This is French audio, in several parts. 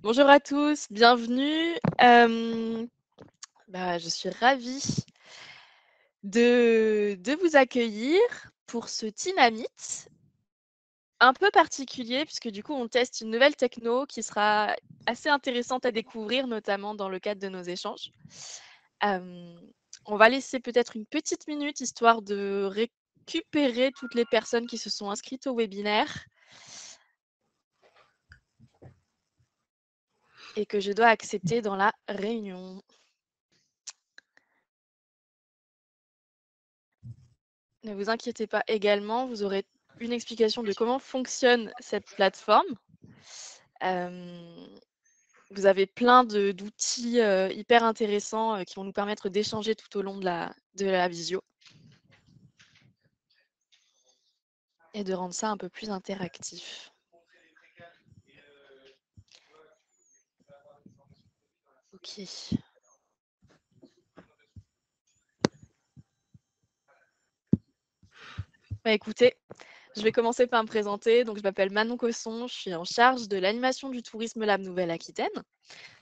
Bonjour à tous, bienvenue. Je suis ravie de vous accueillir pour ce Team un peu particulier puisque du coup on teste une nouvelle techno qui sera assez intéressante à découvrir, notamment dans le cadre de nos échanges. Hem, on va laisser peut-être une petite minute histoire de récupérer toutes les personnes qui se sont inscrites au webinaire et que je dois accepter dans la réunion. Ne vous inquiétez pas également, vous aurez une explication de comment fonctionne cette plateforme. Hem, vous avez plein d'outils, hyper intéressants, qui vont nous permettre d'échanger tout au long de la visio et de rendre ça un peu plus interactif. OK. Écoutez, je vais commencer par me présenter. Donc je m'appelle Manon Cosson, je suis en charge de l'animation du Tourisme Lab Nouvelle-Aquitaine.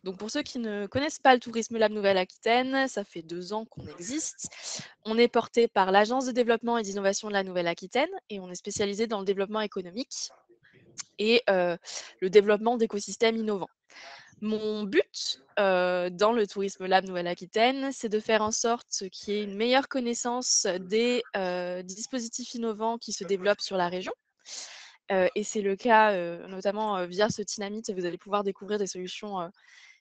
Donc pour ceux qui ne connaissent pas le Tourisme Lab Nouvelle-Aquitaine, ça fait 2 ans qu'on existe. On est porté par l'Agence de développement et d'innovation de la Nouvelle-Aquitaine et on est spécialisé dans le développement économique et le développement d'écosystèmes innovants. Mon but, dans le Tourisme Lab Nouvelle-Aquitaine, c'est de faire en sorte qu'il y ait une meilleure connaissance des, dispositifs innovants qui se développent sur la région. Et c'est le cas, notamment, via ce Tinamit, vous allez pouvoir découvrir des solutions,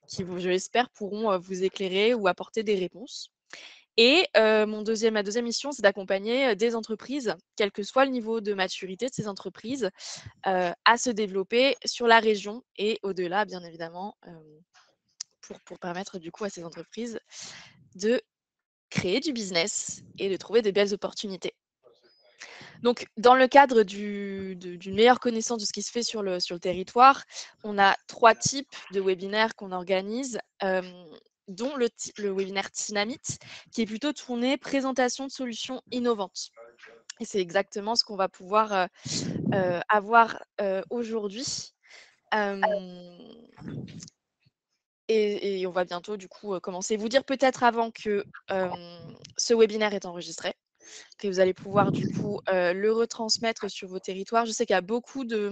qui vous je l'espère, pourront, vous éclairer ou apporter des réponses. Et ma deuxième mission, c'est d'accompagner, des entreprises, quel que soit le niveau de maturité de ces entreprises, à se développer sur la région et au-delà, bien évidemment, pour permettre du coup à ces entreprises de créer du business et de trouver des belles opportunités. Donc dans le cadre d'une meilleure connaissance de ce qui se fait sur le territoire, on a 3 types de webinaires qu'on organise, dont le webinaire Tinamit, qui est plutôt tourné présentation de solutions innovantes. Et c'est exactement ce qu'on va pouvoir, avoir, aujourd'hui. Hem et on va bientôt du coup, commencer. Vous dire peut-être avant que, ce webinaire est enregistré, que vous allez pouvoir du coup, le retransmettre sur vos territoires. Je sais qu'il y a beaucoup d'OT,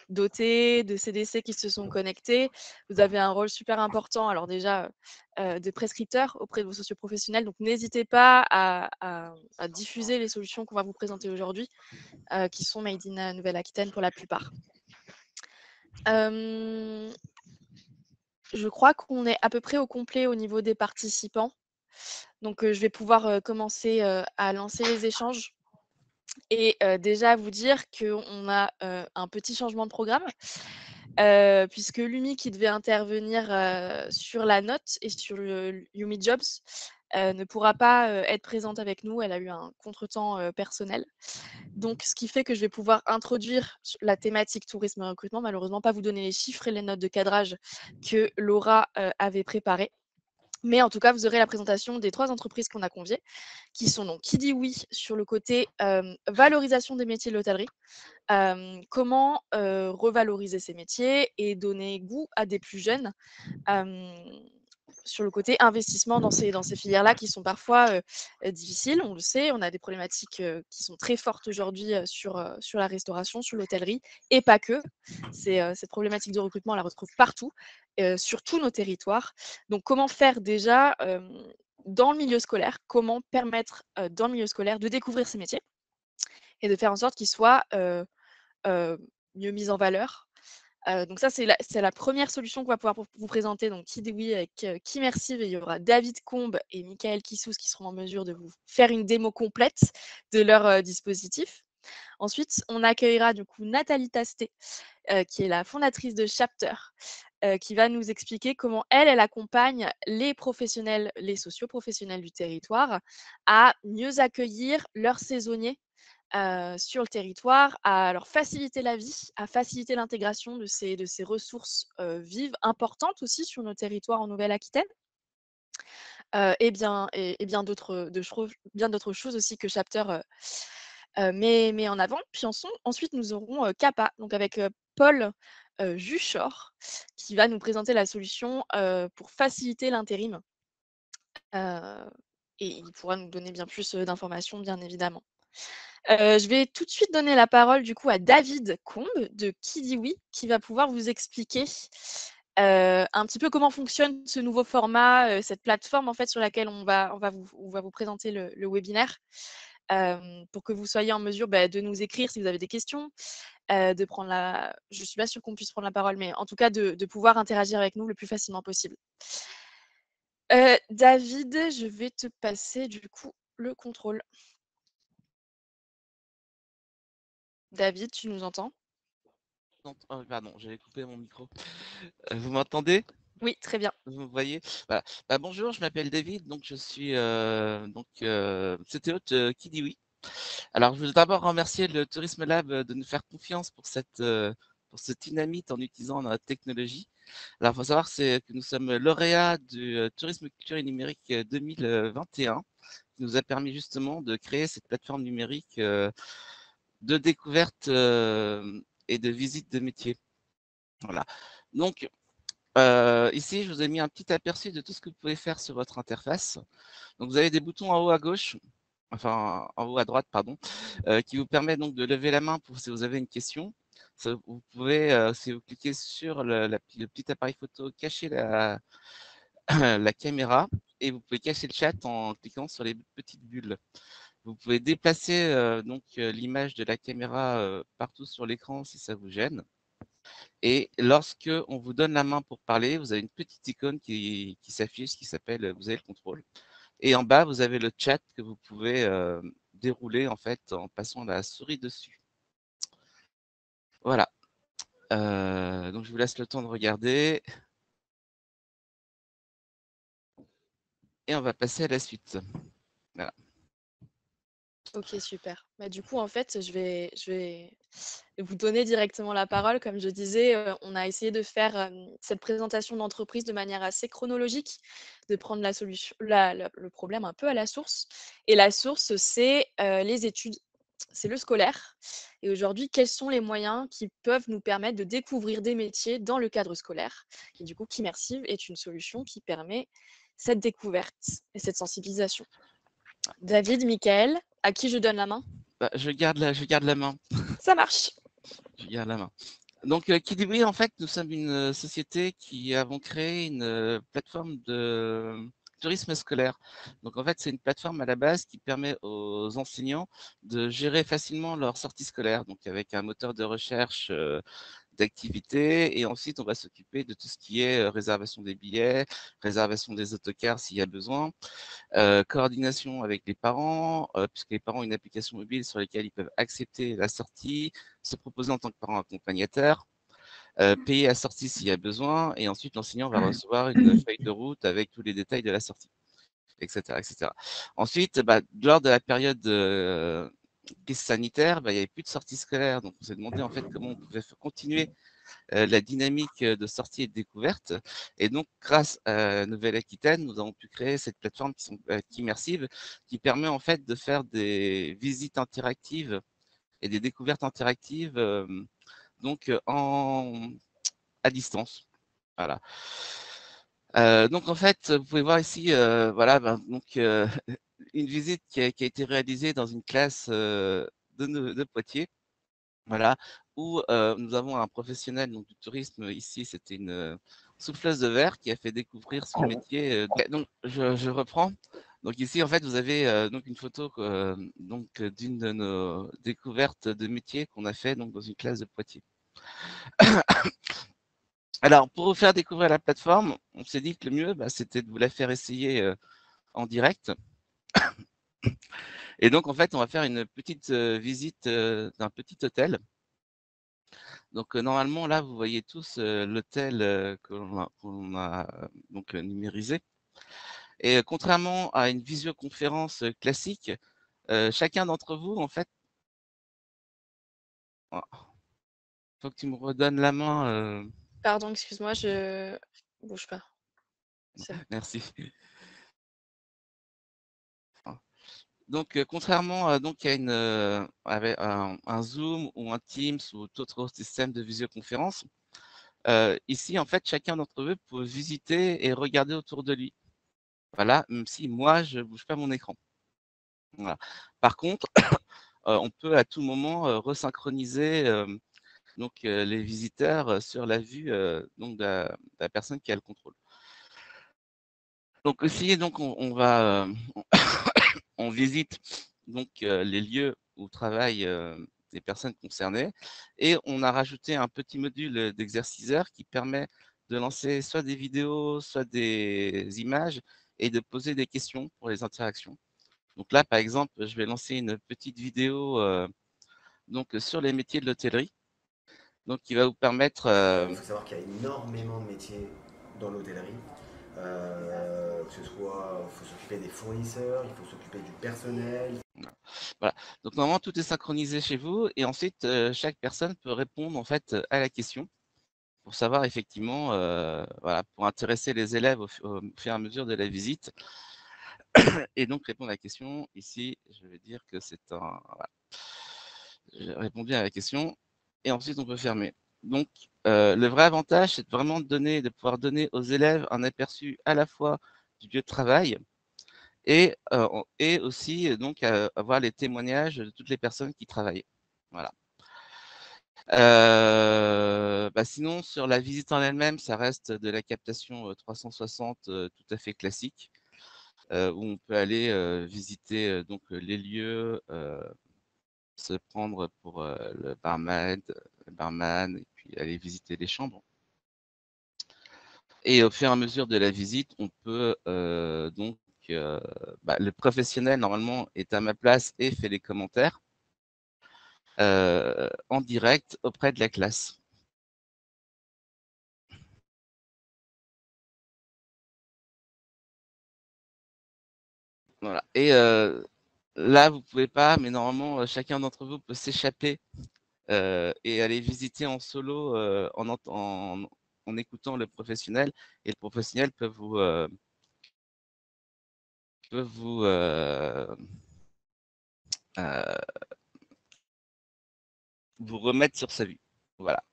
de CDC qui se sont connectés. Vous avez un rôle super important, alors déjà, de prescripteur auprès de vos socioprofessionnels, donc n'hésitez pas à diffuser les solutions qu'on va vous présenter aujourd'hui, qui sont made in, Nouvelle-Aquitaine pour la plupart. Hem, je crois qu'on est à peu près au complet au niveau des participants. Donc, je vais pouvoir, commencer, à lancer les échanges et déjà vous dire qu'on a, un petit changement de programme, puisque Lumi qui devait intervenir, sur la note et sur le Yumi Jobs, ne pourra pas, être présente avec nous. Elle a eu un contretemps, personnel. Donc ce qui fait que je vais pouvoir introduire la thématique tourisme et recrutement, malheureusement pas vous donner les chiffres et les notes de cadrage que Laura, avait préparées. Mais en tout cas, vous aurez la présentation des 3 entreprises qu'on a conviées, qui sont donc Qui dit oui sur le côté, valorisation des métiers de l'hôtellerie. Comment, revaloriser ces métiers et donner goût à des plus jeunes, hem, sur le côté investissement dans ces filières-là qui sont parfois, difficiles. On le sait, on a des problématiques, qui sont très fortes aujourd'hui, sur la restauration, sur l'hôtellerie et pas que. Cette problématique de recrutement, on la retrouve partout, sur tous nos territoires. Donc comment faire déjà, dans le milieu scolaire? Comment permettre, dans le milieu scolaire de découvrir ces métiers et de faire en sorte qu'ils soient, heu, mieux mis en valeur. Donc ça, c'est la 1re solution qu'on va pouvoir vous présenter, donc qui dit oui avec, Kimersive, et il y aura David Combe et Michael Kissous qui seront en mesure de vous faire une démo complète de leur, dispositif. Ensuite, on accueillera du coup Nathalie Tastet, qui est la fondatrice de Chapter, qui va nous expliquer comment elle accompagne les professionnels, les socioprofessionnels du territoire à mieux accueillir leurs saisonniers, sur le territoire, à leur faciliter la vie, à faciliter l'intégration de ces ressources, vives, importantes aussi sur nos territoires en Nouvelle-Aquitaine, bien d'autres choses aussi que Chapter, met en avant. Puis ensuite nous aurons, Capa, donc avec, Paul, Juchor, qui va nous présenter la solution, pour faciliter l'intérim. Heu et il pourra nous donner bien plus, d'informations, bien évidemment. Je vais tout de suite donner la parole du coup à David Combe de Qui dit oui, qui va pouvoir vous expliquer, un petit peu comment fonctionne ce nouveau format, cette plateforme en fait sur laquelle on va vous présenter le webinaire, pour que vous soyez en mesure, de nous écrire si vous avez des questions, de prendre la je suis pas sûre qu'on puisse prendre la parole, mais en tout cas de pouvoir interagir avec nous le plus facilement possible. David, je vais te passer du coup le contrôle. David, tu nous entends? Non, oh, pardon, j'avais coupé mon micro. Vous m'entendez? Oui, très bien. Vous me voyez? Voilà. Bonjour, je m'appelle David, donc je suis CTO de Qui dit oui. Alors, je veux d'abord remercier le Tourisme Lab de nous faire confiance pour ce dynamite en utilisant notre technologie. Alors, il faut savoir que nous sommes lauréats du Tourisme Culture et Numérique 2021, qui nous a permis justement de créer cette plateforme numérique de découverte et de visite de métiers. Voilà. Donc, ici, je vous ai mis un petit aperçu de tout ce que vous pouvez faire sur votre interface. Donc, vous avez des boutons en haut à gauche, enfin en haut à droite, pardon, qui vous permettent donc de lever la main pour si vous avez une question. Vous pouvez, si vous cliquez sur le petit appareil photo, cacher la caméra et vous pouvez cacher le chat en cliquant sur les petites bulles. Vous pouvez déplacer l'image de la caméra partout sur l'écran si ça vous gêne. Et lorsque on vous donne la main pour parler, vous avez une petite icône qui s'affiche qui s'appelle vous avez le contrôle. Et en bas, vous avez le chat que vous pouvez dérouler en fait en passant la souris dessus. Voilà. Donc je vous laisse le temps de regarder et on va passer à la suite. Voilà. OK, super. Bah, du coup, en fait, je vais vous donner directement la parole. Comme je disais, on a essayé de faire, cette présentation d'entreprise de manière assez chronologique, de prendre la solution la le problème un peu à la source et la source, c'est, les études, c'est le scolaire et aujourd'hui, quels sont les moyens qui peuvent nous permettre de découvrir des métiers dans le cadre scolaire? Et du coup, Kimersive est une solution qui permet cette découverte et cette sensibilisation. David, Michael, à qui je donne la main? Je garde la main. Ça marche. Je garde la main. Donc, Kidibri, en fait, nous sommes une société qui avons créé une plateforme de tourisme scolaire. Donc, en fait, c'est une plateforme à la base qui permet aux enseignants de gérer facilement leur sortie scolaire, donc avec un moteur de recherche d'activités. Et ensuite, on va s'occuper de tout ce qui est réservation des billets, réservation des autocars s'il y a besoin, coordination avec les parents, puisque les parents ont une application mobile sur laquelle ils peuvent accepter la sortie, se proposer en tant que parent accompagnateur, payer la sortie s'il y a besoin, et ensuite l'enseignant va recevoir une feuille de route avec tous les détails de la sortie, etc. etc. Ensuite, lors de la période crise sanitaire, il n'y avait plus de sortie scolaire, donc on s'est demandé en fait comment on pouvait continuer la dynamique de sortie et de découverte. Et donc, grâce à Nouvelle-Aquitaine, nous avons pu créer cette plateforme immersive qui permet en fait de faire des visites interactives et des découvertes interactives à distance. Voilà. Donc en fait, vous pouvez voir ici, voilà, une visite qui a été réalisée dans une classe de Poitiers. Voilà, où nous avons un professionnel donc, du tourisme. Ici, c'était une souffleuse de verre qui a fait découvrir son métier. Donc, je reprends. Donc ici, en fait, vous avez donc une photo d'une de nos découvertes de métiers qu'on a fait donc dans une classe de Poitiers. Alors, pour vous faire découvrir la plateforme, on s'est dit que le mieux, c'était de vous la faire essayer en direct. Et donc, en fait, on va faire une petite visite d'un petit hôtel. Donc normalement, là, vous voyez tous l'hôtel qu'on a numérisé. Et contrairement à une visioconférence classique, chacun d'entre vous, en fait, il faut que tu me redonnes la main. Pardon, excuse-moi, je bouge pas. C'est bon. Merci. Donc, contrairement donc à avec un Zoom ou un Teams ou tout autre système de visioconférence, ici, en fait, chacun d'entre eux peut visiter et regarder autour de lui. Voilà, même si moi, je ne bouge pas mon écran. Voilà. Par contre, on peut à tout moment resynchroniser donc, les visiteurs sur la vue donc, de la personne qui a le contrôle. Donc aussi, donc, on visite donc, les lieux où travaillent les personnes concernées et on a rajouté un petit module d'exerciceur qui permet de lancer soit des vidéos, soit des images et de poser des questions pour les interactions. Donc là, par exemple, je vais lancer une petite vidéo donc, sur les métiers de l'hôtellerie, donc qui va vous permettre. Il faut savoir qu'il y a énormément de métiers dans l'hôtellerie. Que ce soit, il faut s'occuper des fournisseurs, il faut s'occuper du personnel. Voilà. Donc normalement tout est synchronisé chez vous et ensuite chaque personne peut répondre en fait à la question pour savoir effectivement, voilà, pour intéresser les élèves au fur et à mesure de la visite et donc répondre à la question. Ici, je vais dire que c'est un. Voilà. J'ai répondu à la question et ensuite on peut fermer. Donc le vrai avantage, c'est vraiment de pouvoir donner aux élèves un aperçu à la fois du lieu de travail et aussi donc avoir les témoignages de toutes les personnes qui travaillent. Voilà. Sinon, sur la visite en elle-même, ça reste de la captation 360 tout à fait classique, où on peut aller visiter donc les lieux, se prendre pour le barman, et puis aller visiter les chambres. Et au fur et à mesure de la visite, on peut donc le professionnel normalement est à ma place et fait les commentaires en direct auprès de la classe. Voilà. Et là, vous pouvez pas, mais normalement, chacun d'entre vous peut s'échapper et aller visiter en solo en écoutant le professionnel. Et le professionnel peut vous remettre sur sa vue. Voilà.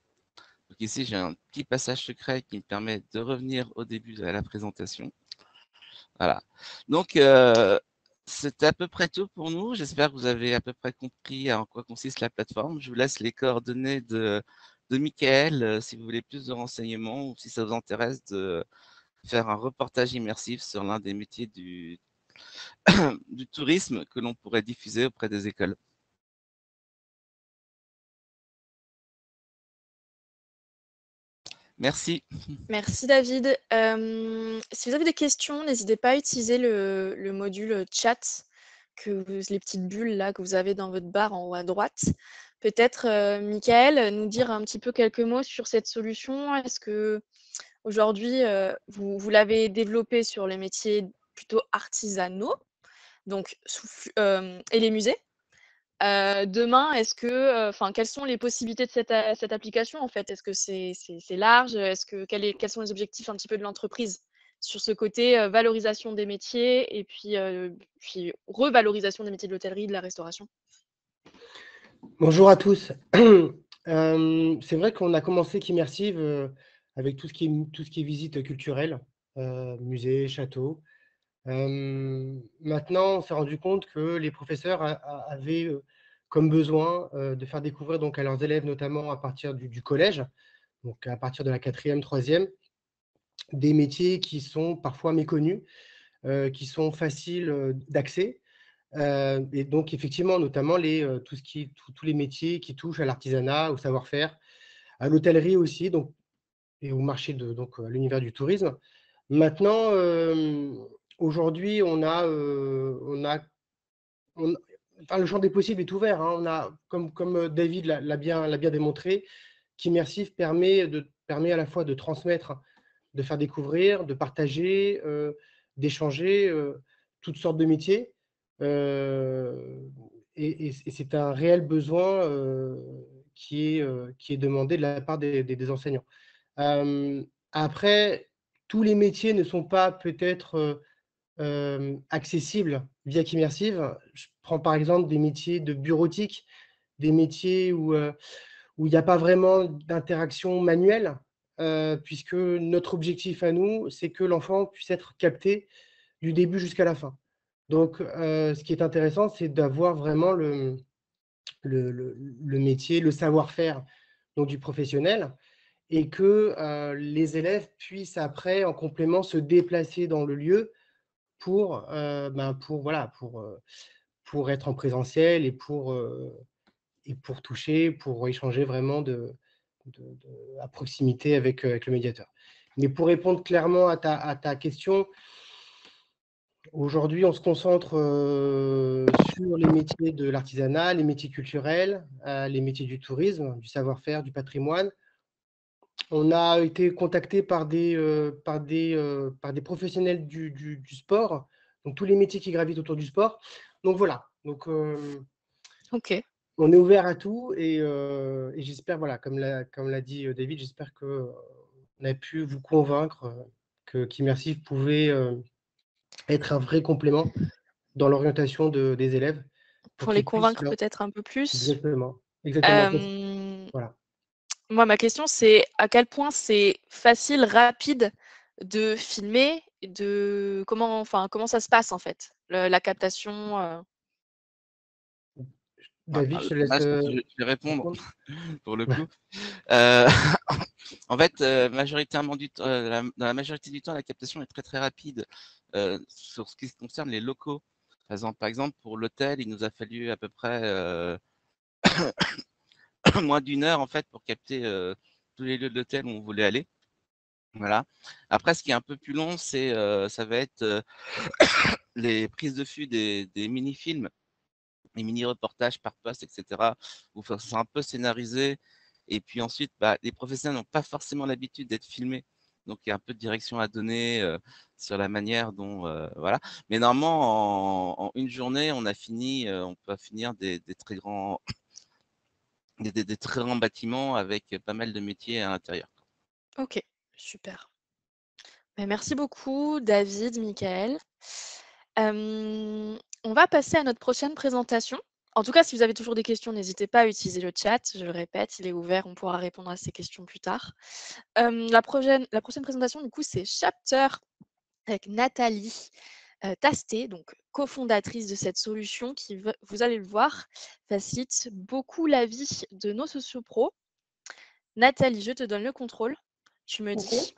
Donc ici, j'ai un petit passage secret qui me permet de revenir au début de la présentation. Voilà. Donc, c'était à peu près tout pour nous. J'espère que vous avez à peu près compris en quoi consiste la plateforme. Je vous laisse les coordonnées de Michael si vous voulez plus de renseignements ou si ça vous intéresse de faire un reportage immersif sur l'un des métiers du tourisme que l'on pourrait diffuser auprès des écoles. Merci. Merci David. Si vous avez des questions, n'hésitez pas à utiliser le module chat, les petites bulles là que vous avez dans votre barre en haut à droite. Peut-être, Michael, nous dire un petit peu quelques mots sur cette solution. Est-ce que aujourd'hui, vous l'avez développée sur les métiers plutôt artisanaux, donc et les musées? Demain, est-ce que, quelles sont les possibilités de cette application en fait? Est-ce que c'est large? Quels sont les objectifs un petit peu de l'entreprise sur ce côté valorisation des métiers et puis revalorisation des métiers de l'hôtellerie, de la restauration? Bonjour à tous. C'est vrai qu'on a commencé qu'Immersive avec tout ce qui est visite culturelle, musée, château. Maintenant, on s'est rendu compte que les professeurs avaient comme besoin de faire découvrir donc à leurs élèves, notamment à partir du collège, donc à partir de la 4e, 3e, des métiers qui sont parfois méconnus, qui sont faciles d'accès. Et donc effectivement, notamment tous les métiers qui touchent à l'artisanat, au savoir-faire, à l'hôtellerie aussi, donc, et au marché donc à l'univers du tourisme. Maintenant, aujourd'hui, enfin, le champ des possibles est ouvert, hein. On a, comme David l'a bien démontré, qu'Immersive permet à la fois de transmettre, de faire découvrir, de partager, d'échanger toutes sortes de métiers. Et c'est un réel besoin qui est demandé de la part des enseignants. Après, tous les métiers ne sont pas peut-être accessibles via Immersive. Je prends par exemple des métiers de bureautique, des métiers où il n'y a pas vraiment d'interaction manuelle. puisque notre objectif à nous, c'est que l'enfant puisse être capté du début jusqu'à la fin. Donc, ce qui est intéressant, c'est d'avoir vraiment le métier, le savoir-faire donc du professionnel, et que les élèves puissent après, en complément, se déplacer dans le lieu pour être en présentiel et pour toucher, pour échanger vraiment à proximité avec le médiateur. Mais pour répondre clairement à ta question, aujourd'hui, on se concentre sur les métiers de l'artisanat, les métiers culturels, les métiers du tourisme, du savoir-faire, du patrimoine. On a été contacté par des professionnels du sport, donc tous les métiers qui gravitent autour du sport. Donc voilà, donc, Ok. on est ouvert à tout et j'espère, voilà, comme l'a dit David, j'espère qu'on a pu vous convaincre que Kimersive pouvait être un vrai complément dans l'orientation des élèves pour Pour les qu'ils puissent convaincre peut-être un peu plus. exactement. Voilà. Moi, ma question, c'est à quel point c'est facile, rapide de filmer, comment ça se passe en fait, la captation. David, je te laisse Là, je vais répondre répondre. pour le coup. Euh, en fait, majoritairement dans la majorité du temps, la captation est très très rapide sur ce qui concerne les locaux. Par exemple, pour l'hôtel, il nous a fallu à peu près moins d'une heure en fait pour capter tous les lieux de l'hôtel où on voulait aller. Voilà. Après, ce qui est un peu plus long, ça va être les prises de vue des mini-films, les mini-reportages par poste, etc. Où c'est un peu scénarisé. Et puis ensuite, les professionnels n'ont pas forcément l'habitude d'être filmés. Donc, il y a un peu de direction à donner sur la manière dont. Voilà. Mais normalement, en une journée, on peut finir des très grands, des très grands bâtiments avec pas mal de métiers à l'intérieur. Ok, super. Merci beaucoup, David, Michael. On va passer à notre prochaine présentation. En tout cas, si vous avez toujours des questions, n'hésitez pas à utiliser le chat. Je le répète, il est ouvert, on pourra répondre à ces questions plus tard. La prochaine présentation, du coup, c'est Chapter avec Nathalie Tastet, donc cofondatrice de cette solution qui, vous allez le voir, facilite beaucoup la vie de nos sociopros. Nathalie, je te donne le contrôle. Tu me dis.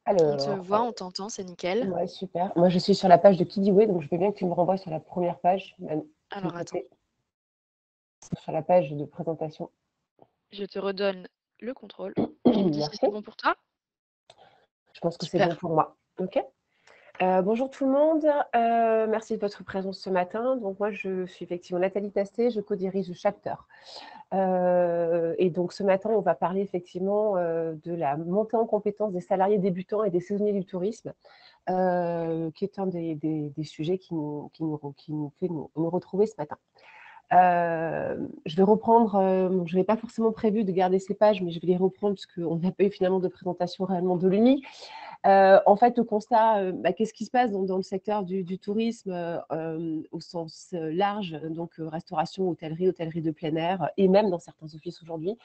On te Alors, voit, on t'entend, c'est nickel. ouais, super. Moi, je suis sur la page de Kidiway, donc je veux bien que tu me renvoies sur la première page, s'il Alors te attends, plaît. Sur la page de présentation. je te redonne le contrôle. Tu me dis si Merci. c'est bon pour toi? Je pense que c'est Super. bon pour moi. OK. Bonjour tout le monde. Merci de votre présence ce matin. Donc moi, je suis effectivement Nathalie Tastet, je co-dirige Chapter. Et donc ce matin, on va parler effectivement de la montée en compétence des salariés débutants et des saisonniers du tourisme, qui est un des sujets qui nous fait nous retrouver ce matin. Je vais reprendre, je n'avais pas forcément prévu de garder ces pages, mais je vais les reprendre parce qu'on n'a pas eu finalement de présentation réellement de l'UNI. En fait, le constat, qu'est-ce qui se passe dans le secteur du tourisme au sens large, donc restauration, hôtellerie de plein air, et même dans certains offices aujourd'hui.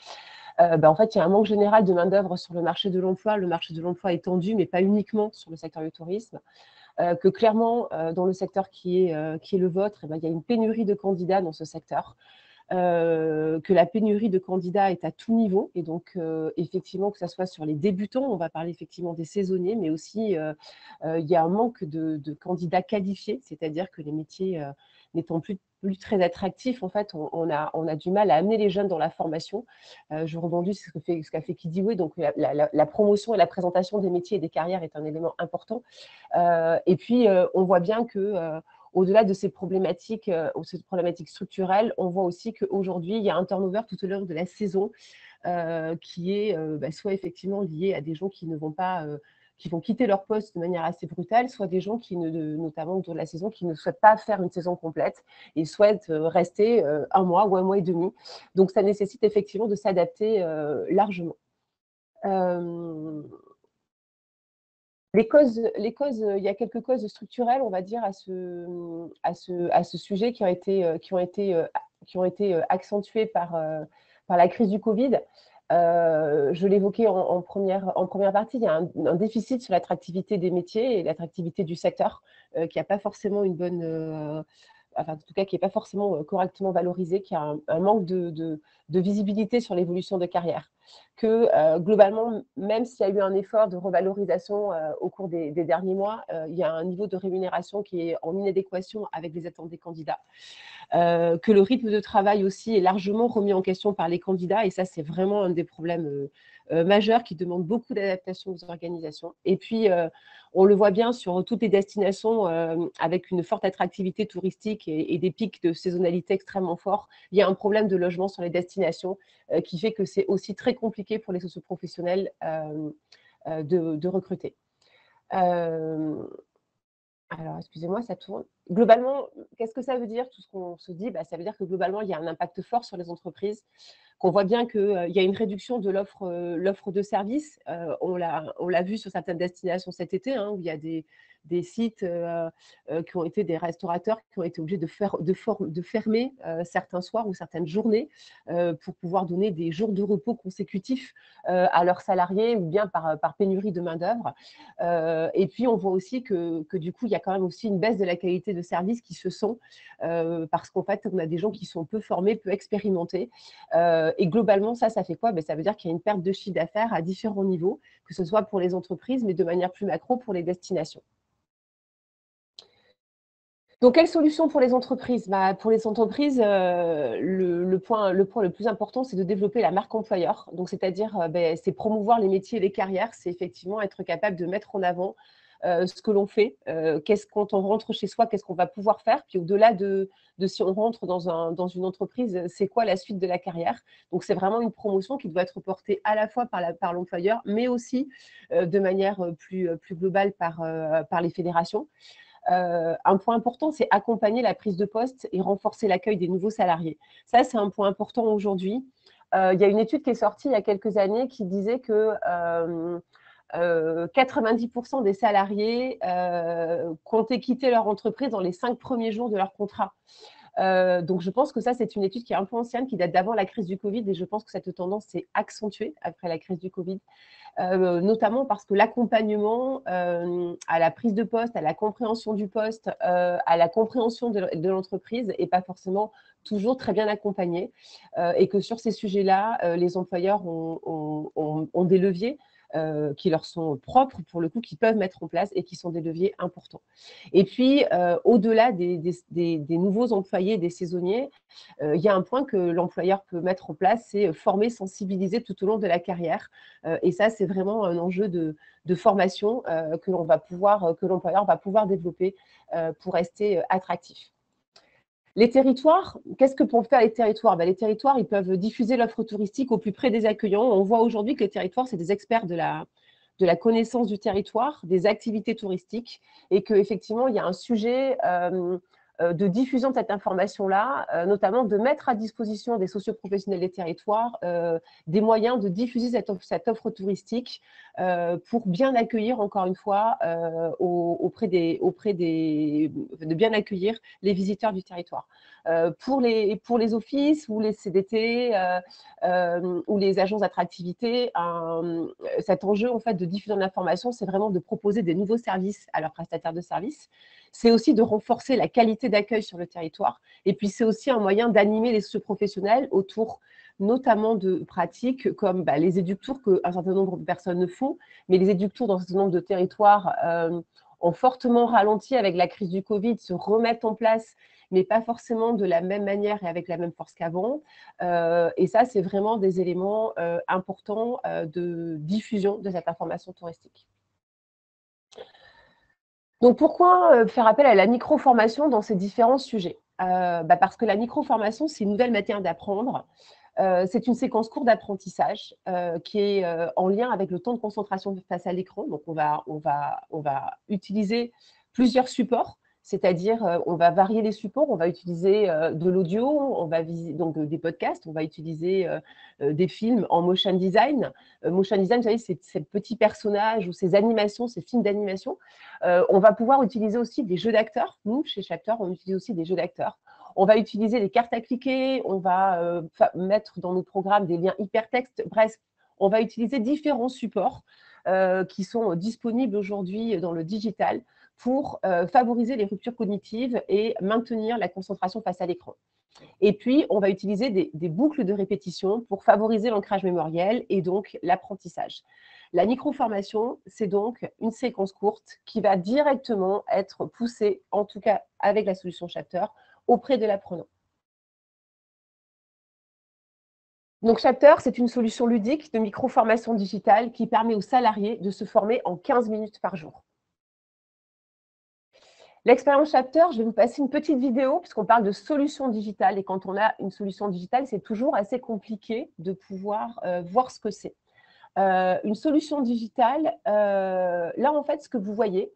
En fait, il y a un manque général de main-d'œuvre sur le marché de l'emploi. Le marché de l'emploi est tendu, mais pas uniquement sur le secteur du tourisme. Que clairement, dans le secteur qui est le vôtre, il y a une pénurie de candidats dans ce secteur. Que la pénurie de candidats est à tout niveau, et donc effectivement que ce soit sur les débutants, on va parler effectivement des saisonniers, mais aussi il y a un manque de candidats qualifiés, c'est-à-dire que les métiers n'étant plus très attractifs, en fait, on a du mal à amener les jeunes dans la formation. Je rebondis sur ce qu'a fait Kidiway, donc la promotion et la présentation des métiers et des carrières est un élément important. Et puis, on voit bien que au-delà de ces problématiques structurelles, on voit aussi qu'aujourd'hui, il y a un turnover tout au long de la saison qui est soit effectivement lié à des gens qui ne vont pas, qui vont quitter leur poste de manière assez brutale, soit des gens notamment autour de la saison, qui ne souhaitent pas faire une saison complète et souhaitent rester un mois ou un mois et demi. Donc, ça nécessite effectivement de s'adapter largement. Les causes, il y a quelques causes structurelles, on va dire, à ce sujet qui ont été accentuées par la crise du Covid. Je l'évoquais en première partie, il y a un déficit sur l'attractivité des métiers et l'attractivité du secteur qui n'a pas forcément une bonne… enfin, en tout cas, qui n'est pas forcément correctement valorisé, qui a un manque de visibilité sur l'évolution de carrière. Que globalement, même s'il y a eu un effort de revalorisation au cours des derniers mois, il y a un niveau de rémunération qui est en inadéquation avec les attentes des candidats. Que le rythme de travail aussi est largement remis en question par les candidats, et ça, c'est vraiment un des problèmes majeurs qui demande beaucoup d'adaptation aux organisations. Et puis, on le voit bien sur toutes les destinations avec une forte attractivité touristique et des pics de saisonnalité extrêmement forts. Il y a un problème de logement sur les destinations qui fait que c'est aussi très compliqué pour les socioprofessionnels de recruter. Alors, excusez-moi, ça tourne. Globalement, qu'est-ce que ça veut dire, tout ce qu'on se dit? Ça veut dire que globalement, il y a un impact fort sur les entreprises, qu'on voit bien qu'il y a une réduction de l'offre de services. On l'a vu sur certaines destinations cet été, où il y a des sites qui ont été des restaurateurs qui ont été obligés de fermer certains soirs ou certaines journées pour pouvoir donner des jours de repos consécutifs à leurs salariés ou bien par pénurie de main-d'œuvre. Et puis, on voit aussi que du coup, il y a quand même aussi une baisse de la qualité de service qui se sent parce qu'en fait, on a des gens qui sont peu formés, peu expérimentés. Et globalement, ça fait quoi? Ça veut dire qu'il y a une perte de chiffre d'affaires à différents niveaux, que ce soit pour les entreprises, mais de manière plus macro pour les destinations. Donc, quelle solution pour les entreprises? Pour les entreprises, le point le plus important, c'est de développer la marque employeur. Donc, c'est-à-dire, c'est promouvoir les métiers et les carrières. C'est effectivement être capable de mettre en avant ce que l'on fait. Quand on rentre chez soi, qu'est-ce qu'on va pouvoir faire? Puis au-delà de si on rentre dans une entreprise, c'est quoi la suite de la carrière? Donc, c'est vraiment une promotion qui doit être portée à la fois par l'employeur, mais aussi de manière plus globale par les fédérations. Un point important, c'est accompagner la prise de poste et renforcer l'accueil des nouveaux salariés. Ça, c'est un point important aujourd'hui. Il y a une étude qui est sortie il y a quelques années qui disait que 90% des salariés comptaient quitter leur entreprise dans les 5 premiers jours de leur contrat. Donc, je pense que ça, c'est une étude qui est un peu ancienne, qui date d'avant la crise du Covid, et je pense que cette tendance s'est accentuée après la crise du Covid. Notamment parce que l'accompagnement à la prise de poste, à la compréhension du poste, à la compréhension de l'entreprise n'est pas forcément toujours très bien accompagné et que sur ces sujets-là, les employeurs ont des leviers qui leur sont propres pour le coup, qui peuvent mettre en place et qui sont des leviers importants. Et puis, au-delà des nouveaux employés, des saisonniers, il y a un point que l'employeur peut mettre en place, c'est former, sensibiliser tout au long de la carrière. Et ça, c'est vraiment un enjeu de formation que l'employeur va pouvoir développer pour rester attractif. Les territoires, qu'est-ce que peuvent faire les territoires? Les territoires, ils peuvent diffuser l'offre touristique au plus près des accueillants. On voit aujourd'hui que les territoires, c'est des experts de la connaissance du territoire, des activités touristiques, et qu'effectivement, il y a un sujet de diffusion de cette information-là, notamment de mettre à disposition des socioprofessionnels des territoires des moyens de diffuser cette offre touristique pour bien accueillir, encore une fois, de bien accueillir les visiteurs du territoire. Pour les offices ou les CDT ou les agences d'attractivité, cet enjeu en fait, de diffusion de l'information, c'est vraiment de proposer des nouveaux services à leurs prestataires de services. C'est aussi de renforcer la qualité d'accueil sur le territoire. Et puis, c'est aussi un moyen d'animer les socioprofessionnels autour notamment de pratiques comme les éductours qu'un certain nombre de personnes ne font, mais les éductours dans un certain nombre de territoires ont fortement ralenti avec la crise du Covid, se remettent en place, mais pas forcément de la même manière et avec la même force qu'avant. Et ça, c'est vraiment des éléments importants de diffusion de cette information touristique. Donc, pourquoi faire appel à la micro-formation dans ces différents sujets? Parce que la micro-formation, c'est une nouvelle manière d'apprendre. C'est une séquence courte d'apprentissage qui est en lien avec le temps de concentration face à l'écran. Donc, on va utiliser plusieurs supports, c'est-à-dire on va varier les supports, on va utiliser de l'audio, on va donc des podcasts, on va utiliser des films en motion design. Motion design, vous savez, c'est ces petits personnages ou ces animations, ces films d'animation. On va pouvoir utiliser aussi des jeux d'acteurs. Nous, chez Chapter, on utilise aussi des jeux d'acteurs. On va utiliser les cartes à cliquer, on va mettre dans nos programmes des liens hypertextes. Bref, on va utiliser différents supports qui sont disponibles aujourd'hui dans le digital pour favoriser les ruptures cognitives et maintenir la concentration face à l'écran. Et puis, on va utiliser des boucles de répétition pour favoriser l'ancrage mémoriel et donc l'apprentissage. La micro-formation, c'est donc une séquence courte qui va directement être poussée, en tout cas avec la solution Chapter, auprès de l'apprenant. Donc, Chapter, c'est une solution ludique de micro-formation digitale qui permet aux salariés de se former en 15 minutes par jour. L'expérience Chapter, je vais vous passer une petite vidéo puisqu'on parle de solution digitale. Et quand on a une solution digitale, c'est toujours assez compliqué de pouvoir voir ce que c'est. Une solution digitale, là, en fait, ce que vous voyez,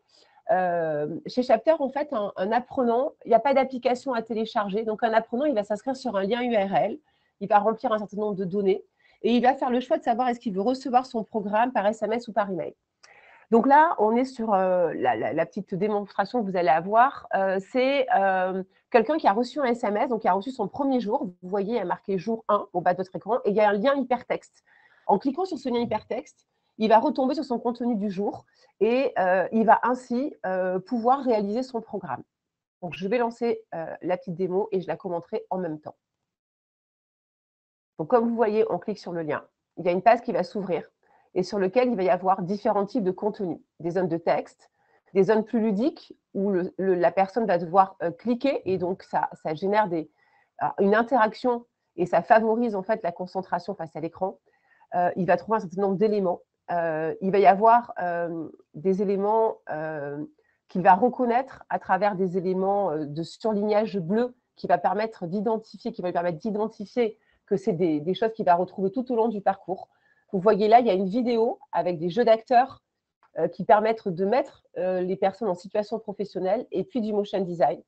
chez Chapter, en fait, un apprenant, il n'y a pas d'application à télécharger. Donc, un apprenant, il va s'inscrire sur un lien URL, il va remplir un certain nombre de données et il va faire le choix de savoir est-ce qu'il veut recevoir son programme par SMS ou par email. Donc là, on est sur la petite démonstration que vous allez avoir. C'est quelqu'un qui a reçu un SMS, donc qui a reçu son premier jour. Vous voyez, il y a marqué jour 1 au bas de votre écran et il y a un lien hypertexte. En cliquant sur ce lien hypertexte, il va retomber sur son contenu du jour et il va ainsi pouvoir réaliser son programme. Donc, je vais lancer la petite démo et je la commenterai en même temps. Donc, comme vous voyez, on clique sur le lien. Il y a une page qui va s'ouvrir et sur lequel il va y avoir différents types de contenus. Des zones de texte, des zones plus ludiques où la personne va devoir cliquer et donc ça génère une interaction et ça favorise en fait la concentration face à l'écran. Il va trouver un certain nombre d'éléments. Il va y avoir des éléments qu'il va reconnaître à travers des éléments de surlignage bleu qui va permettre d'identifier, que c'est des choses qu'il va retrouver tout au long du parcours. Vous voyez là, il y a une vidéo avec des jeux d'acteurs qui permettent de mettre les personnes en situation professionnelle et puis du motion design.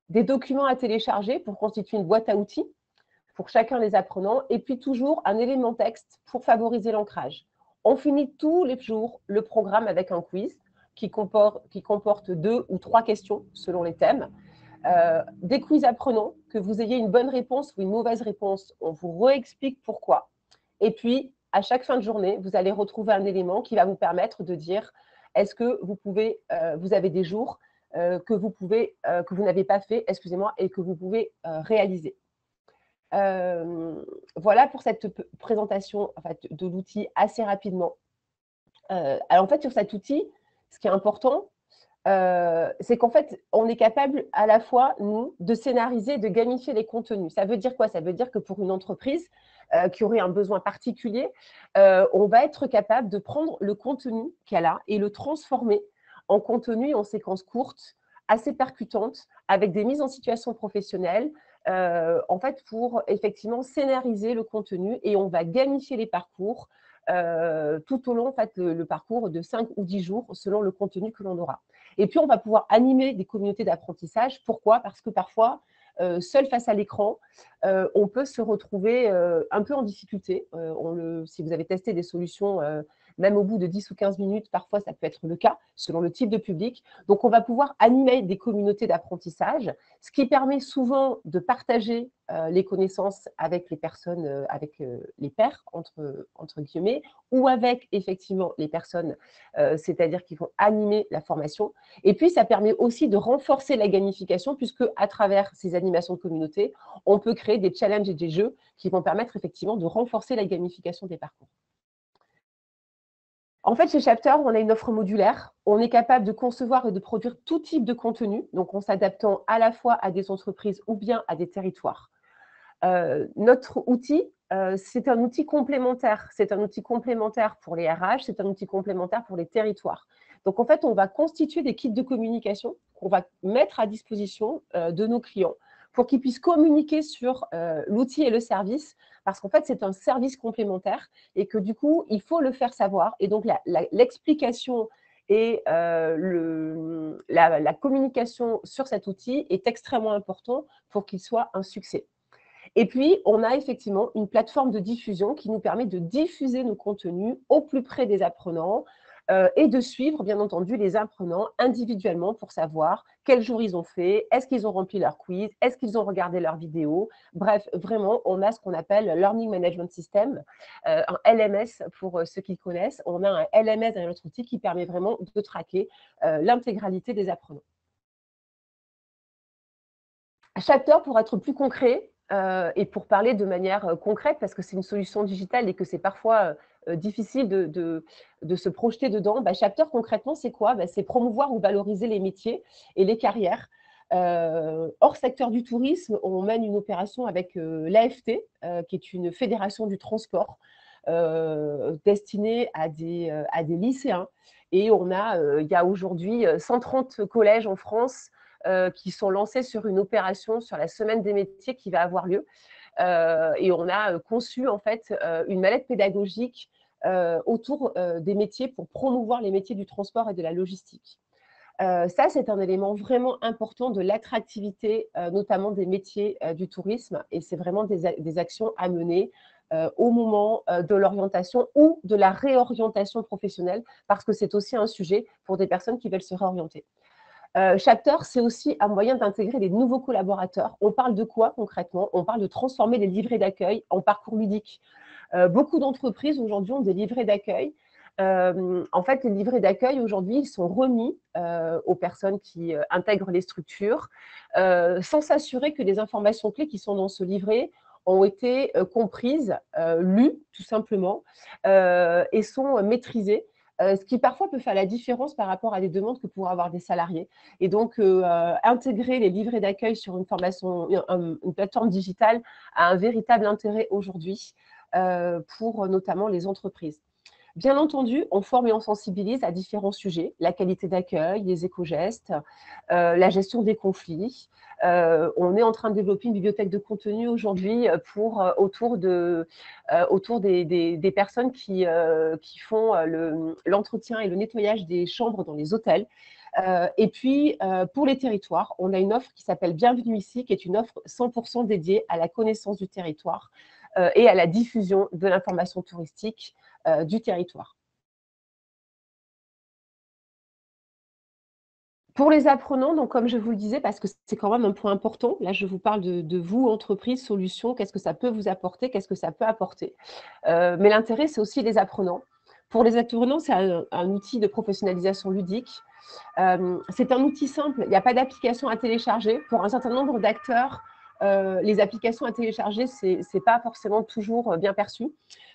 Des documents à télécharger pour constituer une boîte à outils pour chacun des apprenants et puis toujours un élément texte pour favoriser l'ancrage. On finit tous les jours le programme avec un quiz qui comporte 2 ou 3 questions selon les thèmes. Des quiz apprenants, que vous ayez une bonne réponse ou une mauvaise réponse, on vous réexplique pourquoi. Et puis, à chaque fin de journée, vous allez retrouver un élément qui va vous permettre de dire est-ce que vous avez des jours que vous n'avez pas fait, excusez-moi, et que vous pouvez réaliser. Voilà pour cette présentation en fait, de l'outil assez rapidement. Alors en fait, sur cet outil, ce qui est important, c'est qu'en fait, on est capable à la fois, nous, de scénariser, de gamifier les contenus. Ça veut dire quoi? Ça veut dire que pour une entreprise qui aurait un besoin particulier, on va être capable de prendre le contenu qu'elle a et le transformer en contenu en séquences courtes, assez percutantes, avec des mises en situation professionnelle, en fait, pour effectivement scénariser le contenu et on va gamifier les parcours tout au long, en fait, le parcours de 5 ou 10 jours selon le contenu que l'on aura. Et puis, on va pouvoir animer des communautés d'apprentissage. Pourquoi? Parce que parfois, seul face à l'écran, on peut se retrouver un peu en difficulté. Si vous avez testé des solutions, même au bout de 10 ou 15 minutes, parfois ça peut être le cas, selon le type de public. Donc, on va pouvoir animer des communautés d'apprentissage, ce qui permet souvent de partager les connaissances avec les personnes, avec les pairs, entre guillemets, ou avec effectivement les personnes, c'est-à-dire qui vont animer la formation. Et puis, ça permet aussi de renforcer la gamification, puisque à travers ces animations de communauté, on peut créer des challenges et des jeux qui vont permettre effectivement de renforcer la gamification des parcours. En fait, chez Chapter, on a une offre modulaire. On est capable de concevoir et de produire tout type de contenu, donc en s'adaptant à la fois à des entreprises ou bien à des territoires. Notre outil, c'est un outil complémentaire. C'est un outil complémentaire pour les RH, c'est un outil complémentaire pour les territoires. Donc, en fait, on va constituer des kits de communication qu'on va mettre à disposition de nos clients pour qu'ils puissent communiquer sur l'outil et le service, parce qu'en fait, c'est un service complémentaire et que du coup, il faut le faire savoir. Et donc, l'explication et la communication sur cet outil est extrêmement important pour qu'il soit un succès. Et puis, on a effectivement une plateforme de diffusion qui nous permet de diffuser nos contenus au plus près des apprenants, et de suivre, bien entendu, les apprenants individuellement pour savoir quel jour ils ont fait, est-ce qu'ils ont rempli leur quiz, est-ce qu'ils ont regardé leurs vidéos. Bref, vraiment, on a ce qu'on appelle Learning Management System, un LMS pour ceux qui connaissent. On a un LMS dans notre outil qui permet vraiment de traquer l'intégralité des apprenants. Chapter, pour être plus concret et pour parler de manière concrète, parce que c'est une solution digitale et que c'est parfois difficile de se projeter dedans, Chapter, concrètement, c'est quoi? C'est promouvoir ou valoriser les métiers et les carrières. Hors secteur du tourisme, on mène une opération avec l'AFT, qui est une fédération du transport destinée à des lycéens. Et il y a aujourd'hui 130 collèges en France qui sont lancés sur une opération sur la semaine des métiers qui va avoir lieu. Et on a conçu en fait une mallette pédagogique autour des métiers pour promouvoir les métiers du transport et de la logistique. Ça, c'est un élément vraiment important de l'attractivité, notamment des métiers du tourisme. Et c'est vraiment des actions à mener au moment de l'orientation ou de la réorientation professionnelle, parce que c'est aussi un sujet pour des personnes qui veulent se réorienter. Chapter, c'est aussi un moyen d'intégrer des nouveaux collaborateurs. On parle de quoi concrètement? On parle de transformer les livrets d'accueil en parcours ludiques. Beaucoup d'entreprises aujourd'hui ont des livrets d'accueil. En fait, les livrets d'accueil aujourd'hui, ils sont remis aux personnes qui intègrent les structures sans s'assurer que les informations clés qui sont dans ce livret ont été comprises, lues tout simplement et sont maîtrisées. Ce qui parfois peut faire la différence par rapport à des demandes que pourraient avoir des salariés. Et donc, intégrer les livrets d'accueil sur une plateforme digitale a un véritable intérêt aujourd'hui pour notamment les entreprises. Bien entendu, on forme et on sensibilise à différents sujets, la qualité d'accueil, les éco-gestes, la gestion des conflits. On est en train de développer une bibliothèque de contenu aujourd'hui autour des personnes qui font l'entretien et le nettoyage des chambres dans les hôtels. Et puis, pour les territoires, on a une offre qui s'appelle Bienvenue ici, qui est une offre 100% dédiée à la connaissance du territoire et à la diffusion de l'information touristique du territoire. Pour les apprenants, donc comme je vous le disais, parce que c'est quand même un point important, là je vous parle de vous, entreprise, solution, qu'est-ce que ça peut vous apporter, qu'est-ce que ça peut apporter. Mais l'intérêt, c'est aussi les apprenants. Pour les apprenants, c'est un outil de professionnalisation ludique. C'est un outil simple, il n'y a pas d'application à télécharger. Pour un certain nombre d'acteurs, les applications à télécharger, ce n'est pas forcément toujours bien perçu.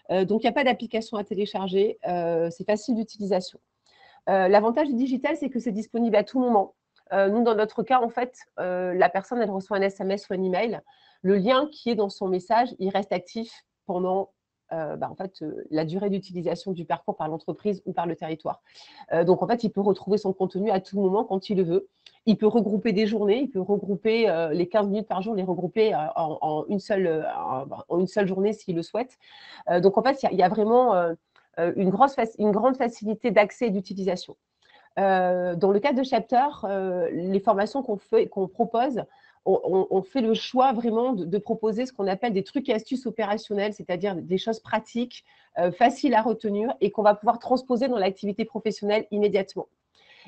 Donc, il n'y a pas d'application à télécharger, c'est facile d'utilisation. L'avantage du digital, c'est que c'est disponible à tout moment. Nous, dans notre cas, en fait, la personne, elle reçoit un SMS ou un email. Le lien qui est dans son message, il reste actif pendant la durée d'utilisation du parcours par l'entreprise ou par le territoire. Donc, en fait, il peut retrouver son contenu à tout moment quand il le veut. Il peut regrouper des journées, il peut regrouper les 15 minutes par jour, les regrouper en une seule journée s'il le souhaite. Donc, en fait, il y a vraiment une grande facilité d'accès et d'utilisation. Dans le cadre de Chapter, les formations qu'on propose, on fait le choix vraiment de proposer ce qu'on appelle des trucs et astuces opérationnels, c'est-à-dire des choses pratiques, faciles à retenir et qu'on va pouvoir transposer dans l'activité professionnelle immédiatement.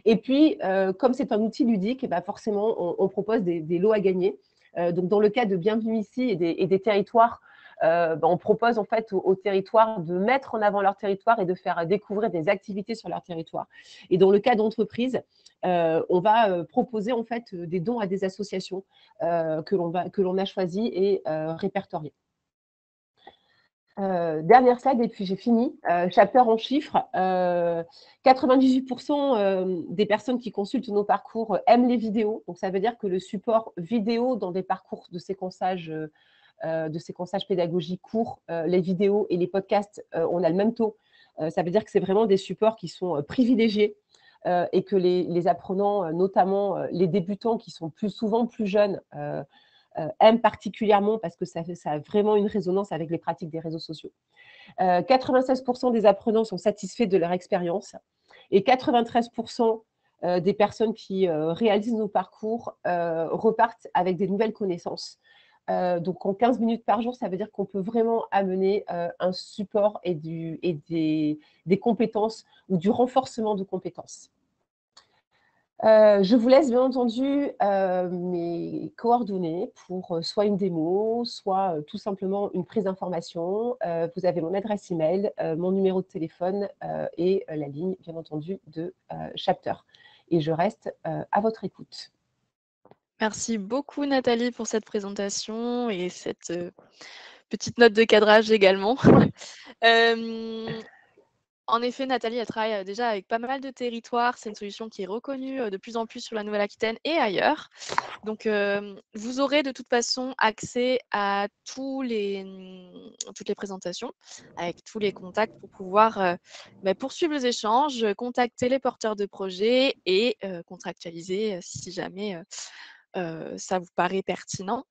Et puis, comme c'est un outil ludique, forcément, on propose des lots à gagner. Donc, dans le cas de Bienvenue ici et des territoires, on propose en fait aux territoires de mettre en avant leur territoire et de faire découvrir des activités sur leur territoire. Et dans le cas d'entreprise, on va proposer en fait des dons à des associations que l'on a choisies et répertoriées. Dernière slide et puis j'ai fini. Chapter en chiffres. 98% des personnes qui consultent nos parcours aiment les vidéos. Donc, ça veut dire que le support vidéo dans des parcours de séquençage pédagogiques courts, les vidéos et les podcasts, on a le même taux. Ça veut dire que c'est vraiment des supports qui sont privilégiés et que les apprenants, notamment les débutants qui sont souvent plus jeunes, aiment particulièrement parce que ça a vraiment une résonance avec les pratiques des réseaux sociaux. 96% des apprenants sont satisfaits de leur expérience et 93% des personnes qui réalisent nos parcours repartent avec des nouvelles connaissances. Donc, en 15 minutes par jour, ça veut dire qu'on peut vraiment amener un support et des compétences ou du renforcement de compétences. Je vous laisse bien entendu mes coordonnées pour soit une démo, soit tout simplement une prise d'information. Vous avez mon adresse email, mon numéro de téléphone et la ligne, bien entendu, de Chapter. Et je reste à votre écoute. Merci beaucoup Nathalie pour cette présentation et cette petite note de cadrage également. En effet, Nathalie, elle travaille déjà avec pas mal de territoires. C'est une solution qui est reconnue de plus en plus sur la Nouvelle-Aquitaine et ailleurs. Donc, vous aurez de toute façon accès à toutes les présentations, avec tous les contacts pour pouvoir poursuivre les échanges, contacter les porteurs de projets et contractualiser si jamais ça vous paraît pertinent.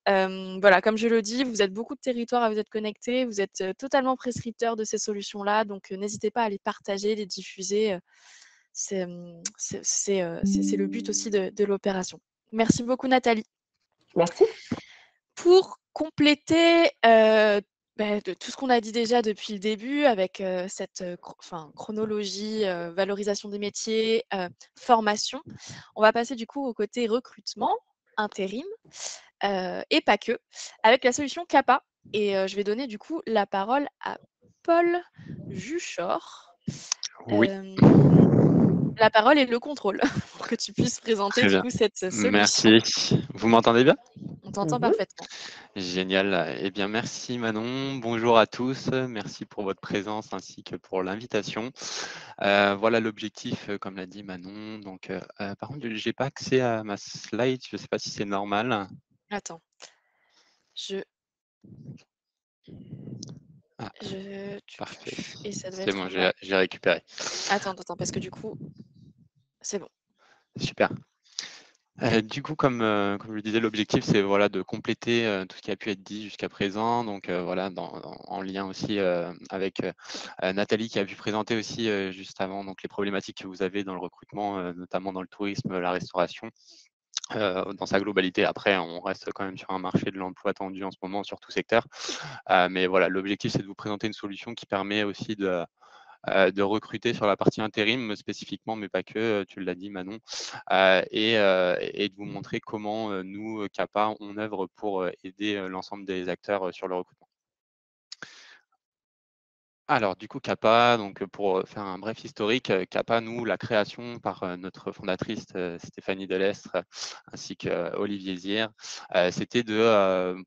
Voilà, comme je le dis, vous êtes beaucoup de territoires à vous être connectés, vous êtes totalement prescripteurs de ces solutions-là, donc n'hésitez pas à les partager, les diffuser. C'est le but aussi de l'opération. Merci beaucoup Nathalie. Merci. Pour compléter de tout ce qu'on a dit déjà depuis le début avec cette chronologie, valorisation des métiers, formation, on va passer du coup au côté recrutement, intérim et pas que, avec la solution CAPA. Et je vais donner du coup la parole à Paul Juchor. Oui. La parole est le contrôle pour que tu puisses présenter du coup cette solution. Merci. Vous m'entendez bien? On t'entend parfaitement. Génial. Eh bien, merci Manon. Bonjour à tous. Merci pour votre présence ainsi que pour l'invitation. Voilà l'objectif, comme l'a dit Manon. Donc, par contre, je n'ai pas accès à ma slide. Je ne sais pas si c'est normal. Attends. Parfait. Et ça doit c'est être bon, là. j'ai récupéré. Attends, parce que du coup, c'est bon. Super. Du coup, comme je le disais, l'objectif, c'est voilà, de compléter tout ce qui a pu être dit jusqu'à présent. Donc, voilà, en lien aussi avec Nathalie qui a pu présenter aussi juste avant donc, les problématiques que vous avez dans le recrutement, notamment dans le tourisme, la restauration. Dans sa globalité. Après, on reste quand même sur un marché de l'emploi tendu en ce moment sur tout secteur. Mais voilà, l'objectif, c'est de vous présenter une solution qui permet aussi de recruter sur la partie intérim spécifiquement, mais pas que, tu l'as dit Manon, et de vous montrer comment nous, CAPA, on œuvre pour aider l'ensemble des acteurs sur le recrutement. Alors du coup, CAPA, donc pour faire un bref historique, CAPA, nous, la création par notre fondatrice Stéphanie Delestre ainsi qu'Olivier Zir, c'était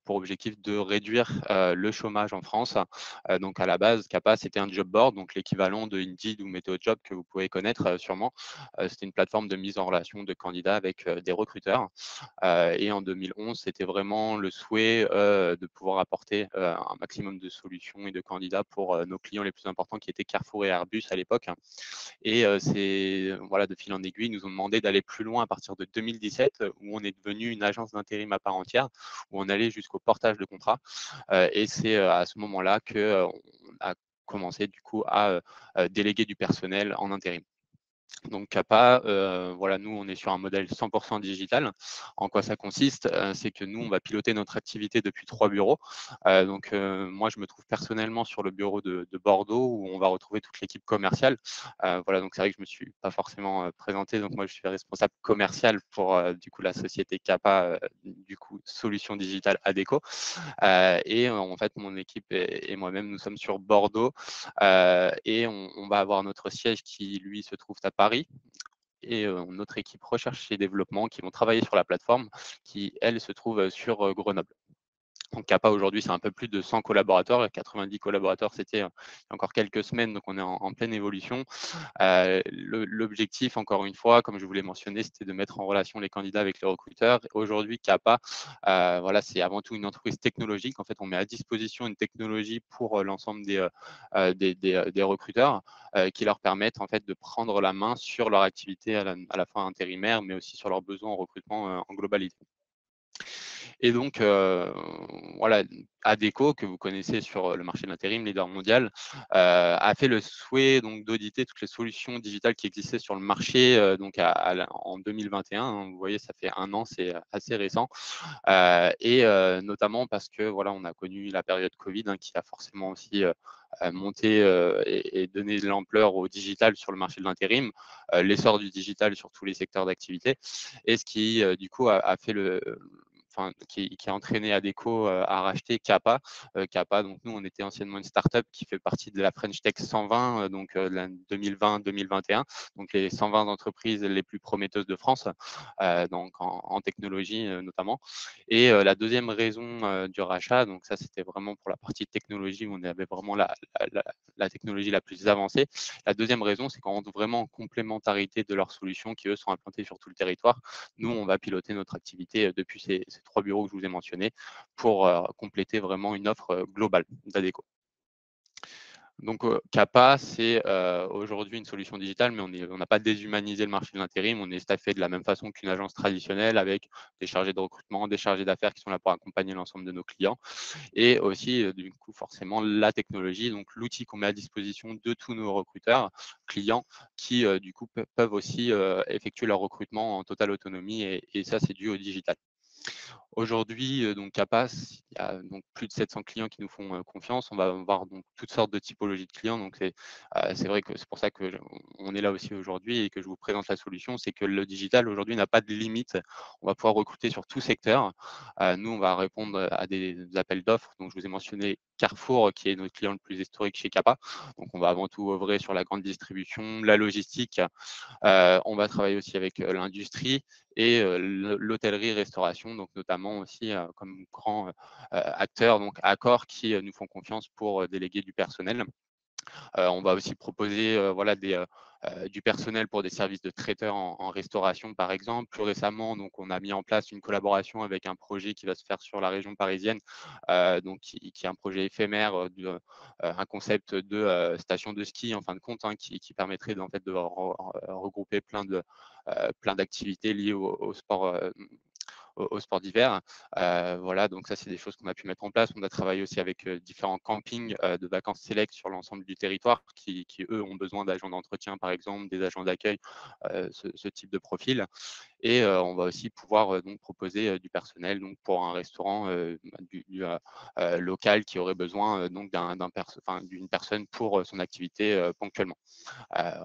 pour objectif de réduire le chômage en France. Donc à la base, CAPA, c'était un job board, donc l'équivalent de Indeed ou Météo Job que vous pouvez connaître sûrement. C'était une plateforme de mise en relation de candidats avec des recruteurs. Et en 2011, c'était vraiment le souhait de pouvoir apporter un maximum de solutions et de candidats pour nos clients les plus importants qui étaient Carrefour et Airbus à l'époque. Et voilà, de fil en aiguille, ils nous ont demandé d'aller plus loin à partir de 2017 où on est devenu une agence d'intérim à part entière, où on allait jusqu'au portage de contrat. Et c'est à ce moment-là qu'on a commencé du coup à déléguer du personnel en intérim. Donc CAPA, voilà, nous on est sur un modèle 100% digital. En quoi ça consiste? C'est que nous on va piloter notre activité depuis 3 bureaux. Donc moi je me trouve personnellement sur le bureau de Bordeaux où on va retrouver toute l'équipe commerciale. Voilà, donc c'est vrai que je me suis pas forcément présenté. Donc moi je suis responsable commercial pour du coup la société CAPA, du coup solution digitale Adecco. Et en fait mon équipe et moi-même nous sommes sur Bordeaux et on va avoir notre siège qui lui se trouve à Paris et notre équipe recherche et développement qui vont travailler sur la plateforme qui, elle, se trouve sur Grenoble. Donc CAPA aujourd'hui, c'est un peu plus de 100 collaborateurs, 90 collaborateurs, c'était il y a encore quelques semaines, donc on est en pleine évolution. L'objectif, encore une fois, comme je vous l'ai mentionné, c'était de mettre en relation les candidats avec les recruteurs. Aujourd'hui, CAPA, voilà, c'est avant tout une entreprise technologique. En fait, on met à disposition une technologie pour l'ensemble des recruteurs qui leur permettent en fait de prendre la main sur leur activité à la fois intérimaire, mais aussi sur leurs besoins en recrutement en globalité. Et donc, voilà, Adecco, que vous connaissez sur le marché de l'intérim, leader mondial, a fait le souhait d'auditer toutes les solutions digitales qui existaient sur le marché donc en 2021. Hein, vous voyez, ça fait 1 an, c'est assez récent. Et notamment parce que voilà, on a connu la période Covid hein, qui a forcément aussi monté et donné de l'ampleur au digital sur le marché de l'intérim, l'essor du digital sur tous les secteurs d'activité, et ce qui du coup a fait qui a entraîné Adecco à racheter Kappa. Kappa, donc nous, on était anciennement une start-up qui fait partie de la French Tech 120, donc de la 2020-2021, donc les 120 entreprises les plus prometteuses de France, donc en technologie notamment. Et la deuxième raison du rachat, donc ça c'était vraiment pour la partie technologie où on avait vraiment la technologie la plus avancée. La deuxième raison, c'est qu'on rentre vraiment en complémentarité de leurs solutions qui, eux, sont implantées sur tout le territoire. Nous, on va piloter notre activité depuis ces 3 bureaux que je vous ai mentionnés pour compléter vraiment une offre globale d'Adecco. Donc, Kappa, c'est aujourd'hui une solution digitale, mais on n'a pas déshumanisé le marché de l'intérim. On est staffé de la même façon qu'une agence traditionnelle avec des chargés de recrutement, des chargés d'affaires qui sont là pour accompagner l'ensemble de nos clients. Et aussi, du coup, forcément, la technologie, donc l'outil qu'on met à disposition de tous nos recruteurs, clients, qui, du coup, peuvent aussi effectuer leur recrutement en totale autonomie. Et ça, c'est dû au digital. Aujourd'hui, donc Capas, il y a donc plus de 700 clients qui nous font confiance. On va avoir donc toutes sortes de typologies de clients. Donc c'est vrai que c'est pour ça qu'on est là aussi aujourd'hui et que je vous présente la solution. C'est que le digital aujourd'hui n'a pas de limite. On va pouvoir recruter sur tout secteur. Nous, on va répondre à des appels d'offres. Donc je vous ai mentionné Carrefour, qui est notre client le plus historique chez Kappa. Donc on va avant tout œuvrer sur la grande distribution, la logistique. On va travailler aussi avec l'industrie et l'hôtellerie-restauration, donc notamment aussi comme grand acteur, donc Accor, qui nous font confiance pour déléguer du personnel. On va aussi proposer voilà, du personnel pour des services de traiteurs en restauration, par exemple. Plus récemment, donc, on a mis en place une collaboration avec un projet qui va se faire sur la région parisienne, donc, qui est un projet éphémère, un concept de station de ski, en fin de compte, hein, qui permettrait en fait, de regrouper plein d'activités liées au sport au sport d'hiver. Voilà, donc ça, c'est des choses qu'on a pu mettre en place. On a travaillé aussi avec différents campings de vacances select sur l'ensemble du territoire qui, eux, ont besoin d'agents d'entretien, par exemple, des agents d'accueil, ce type de profil. Et on va aussi pouvoir donc proposer du personnel donc pour un restaurant local qui aurait besoin donc d'une personne pour son activité ponctuellement.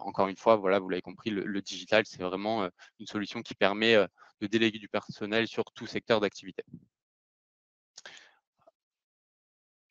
Encore une fois, voilà, vous l'avez compris, le digital, c'est vraiment une solution qui permet de déléguer du personnel sur tout secteur d'activité.